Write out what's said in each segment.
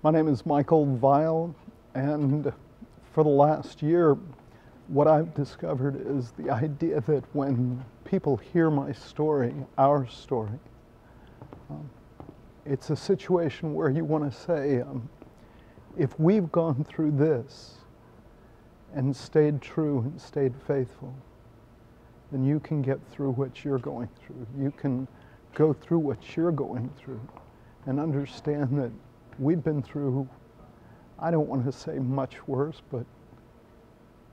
My name is Michael Weil, and for the last year, what I've discovered is the idea that when people hear my story, our story, it's a situation where you want to say, if we've gone through this and stayed true and stayed faithful, then you can get through what you're going through. You can go through what you're going through and understand that we've been through, I don't want to say much worse, but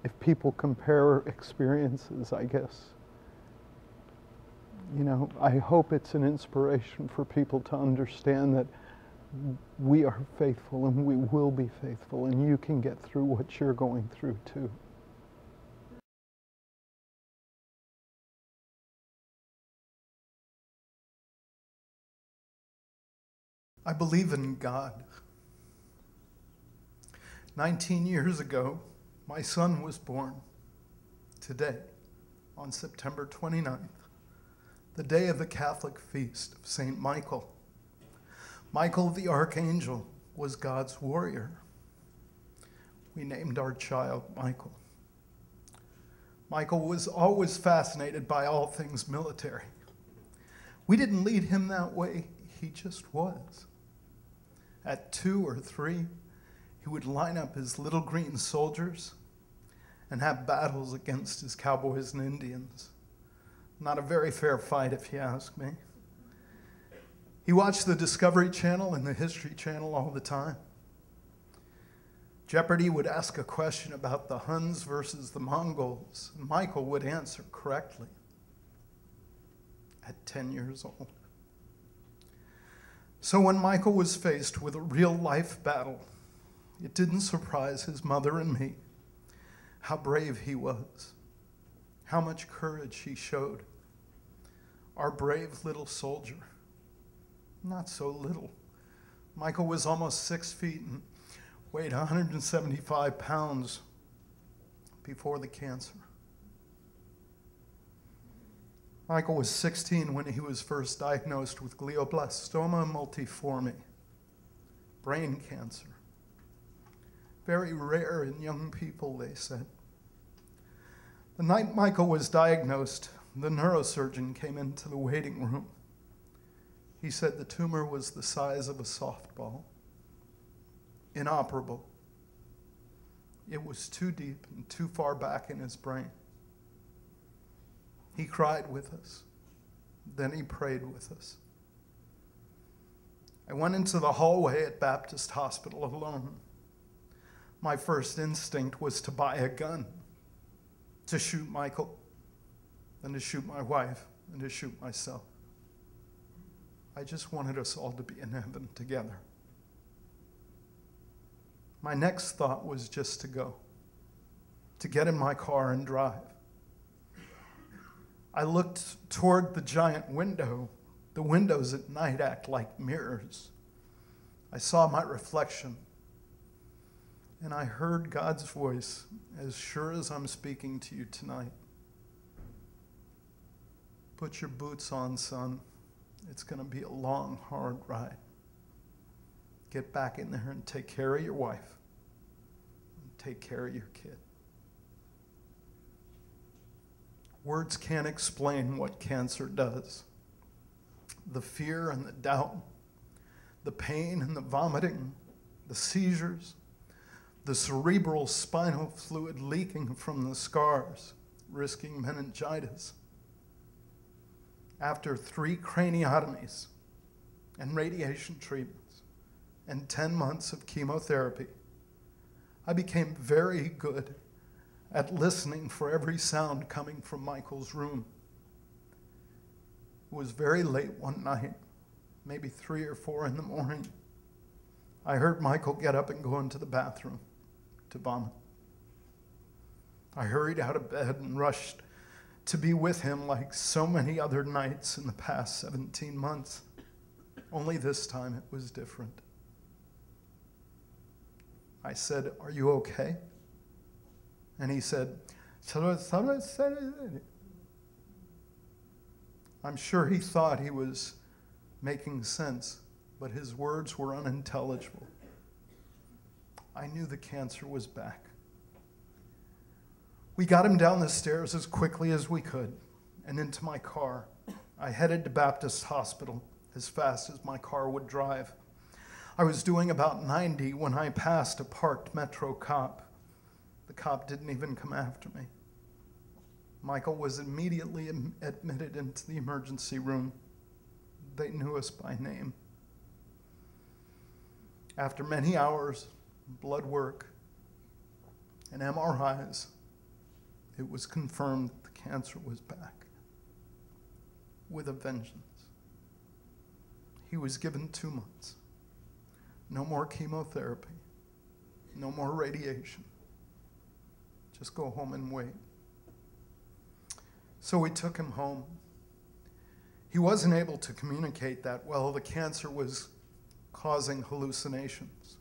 if people compare experiences, I guess, I hope it's an inspiration for people to understand that we are faithful and we will be faithful, and you can get through what you're going through too. I believe in God. 19 years ago, my son was born. Today, on September 29th, the day of the Catholic feast of St. Michael. Michael the Archangel was God's warrior. We named our child Michael. Michael was always fascinated by all things military. We didn't lead him that way, he just was. At 2 or 3, he would line up his little green soldiers and have battles against his cowboys and Indians. Not a very fair fight, if you ask me. He watched the Discovery Channel and the History Channel all the time. Jeopardy would ask a question about the Huns versus the Mongols, and Michael would answer correctly at 10 years old. So when Michael was faced with a real-life battle, it didn't surprise his mother and me how brave he was, how much courage he showed. Our brave little soldier, not so little. Michael was almost 6 feet and weighed 175 pounds before the cancer. Michael was 16 when he was first diagnosed with glioblastoma multiforme, brain cancer. Very rare in young people, they said. The night Michael was diagnosed, the neurosurgeon came into the waiting room. He said the tumor was the size of a softball, inoperable. It was too deep and too far back in his brain. He cried with us. Then he prayed with us. I went into the hallway at Baptist Hospital alone. My first instinct was to buy a gun, to shoot Michael, then to shoot my wife, and to shoot myself. I just wanted us all to be in heaven together. My next thought was just to go, to get in my car and drive. I looked toward the giant window. The windows at night act like mirrors. I saw my reflection, and I heard God's voice as sure as I'm speaking to you tonight. Put your boots on, son. It's going to be a long, hard ride. Get back in there and take care of your wife. And take care of your kid. Words can't explain what cancer does. The fear and the doubt, the pain and the vomiting, the seizures, the cerebral spinal fluid leaking from the scars, risking meningitis. After 3 craniotomies and radiation treatments and 10 months of chemotherapy, I became very good at listening for every sound coming from Michael's room. It was very late one night, maybe 3 or 4 in the morning. I heard Michael get up and go into the bathroom to vomit. I hurried out of bed and rushed to be with him like so many other nights in the past 17 months. Only this time it was different. I said, "Are you okay?" And he said, I'm sure he thought he was making sense, but his words were unintelligible. I knew the cancer was back. We got him down the stairs as quickly as we could and into my car. I headed to Baptist Hospital as fast as my car would drive. I was doing about 90 when I passed a parked Metro cop. The cop didn't even come after me. Michael was immediately admitted into the emergency room. They knew us by name. After many hours, blood work, and MRIs, it was confirmed that the cancer was back with a vengeance. He was given 2 months. No more chemotherapy, no more radiation. Just go home and wait. So we took him home. He wasn't able to communicate that well. The cancer was causing hallucinations.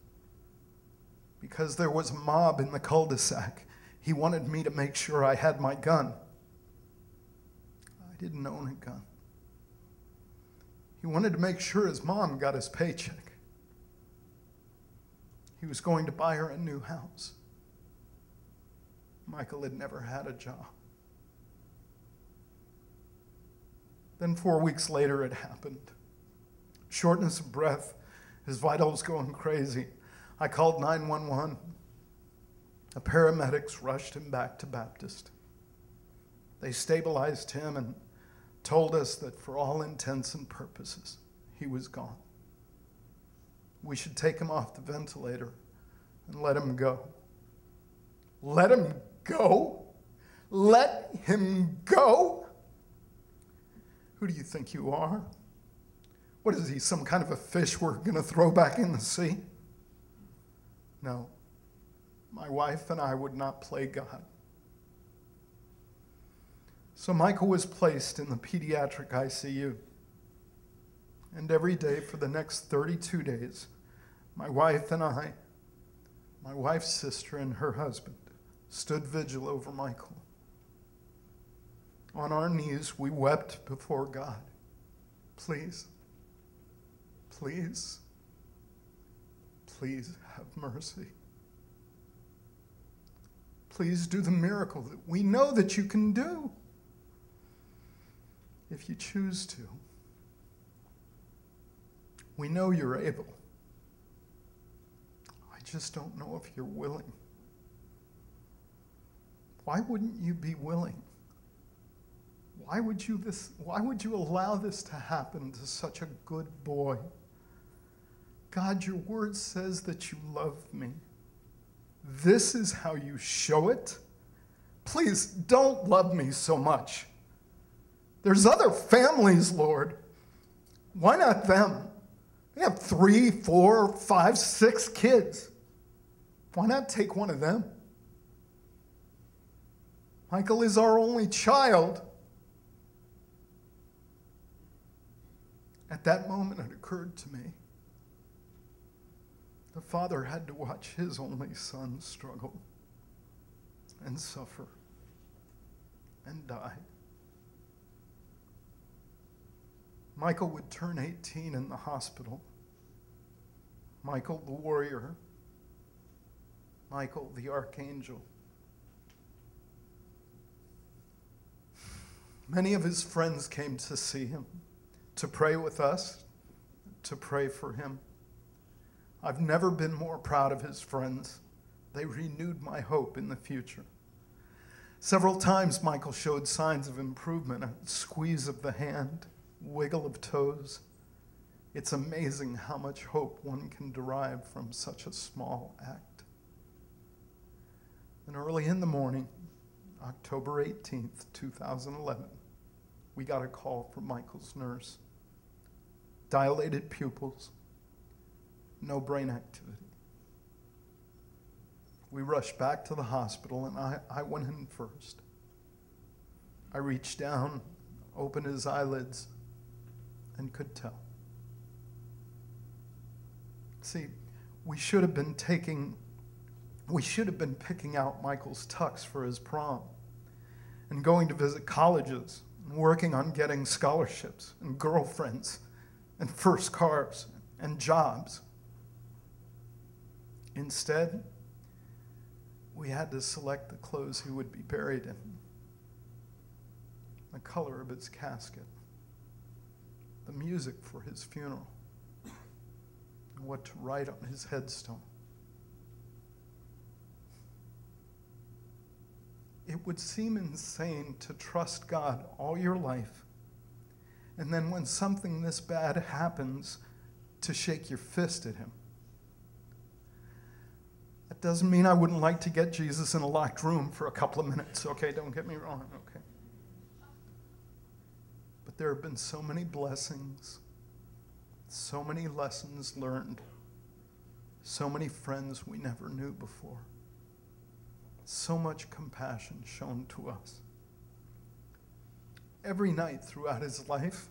Because there was a mob in the cul-de-sac, he wanted me to make sure I had my gun. I didn't own a gun. He wanted to make sure his mom got his paycheck. He was going to buy her a new house. Michael had never had a job. Then 4 weeks later, it happened. Shortness of breath, his vitals going crazy. I called 911. The paramedics rushed him back to Baptist. They stabilized him and told us that for all intents and purposes, he was gone. We should take him off the ventilator and let him go. Let him go? Let him go? Who do you think you are? What is he, some kind of a fish we're going to throw back in the sea? No. My wife and I would not play God. So Michael was placed in the pediatric ICU. And every day for the next 32 days, my wife and I, my wife's sister and her husband, stood vigil over Michael. On our knees, we wept before God. Please, please, please have mercy. Please do the miracle that we know that you can do if you choose to. We know you're able. I just don't know if you're willing. Why wouldn't you be willing? Why would you allow this to happen to such a good boy? God, your word says that you love me. This is how you show it? Please don't love me so much. There's other families, Lord. Why not them? They have 3, 4, 5, 6 kids. Why not take one of them? Michael is our only child. At that moment, it occurred to me. The father had to watch his only son struggle and suffer and die. Michael would turn 18 in the hospital. Michael the warrior. Michael the archangel. Many of his friends came to see him, to pray with us, to pray for him. I've never been more proud of his friends. They renewed my hope in the future. Several times Michael showed signs of improvement, a squeeze of the hand, wiggle of toes. It's amazing how much hope one can derive from such a small act. And early in the morning, October 18th, 2011, we got a call from Michael's nurse. Dilated pupils, no brain activity. We rushed back to the hospital, and I went in first. I reached down, opened his eyelids, and could tell. See, we should have been picking out Michael's tux for his prom and going to visit colleges and working on getting scholarships and girlfriends and first cars and jobs. Instead, we had to select the clothes he would be buried in, the color of his casket, the music for his funeral, and what to write on his headstone. It would seem insane to trust God all your life, and then when something this bad happens, to shake your fist at him. That doesn't mean I wouldn't like to get Jesus in a locked room for a couple of minutes, okay? Don't get me wrong, okay? But there have been so many blessings, so many lessons learned, so many friends we never knew before, so much compassion shown to us. Every night throughout his life,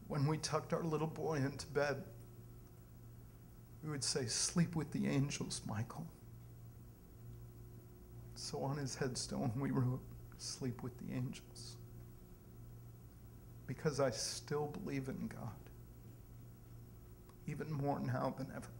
when we tucked our little boy into bed, we would say, "Sleep with the angels, Michael." So on his headstone we wrote, "Sleep with the angels." Because I still believe in God, even more now than ever.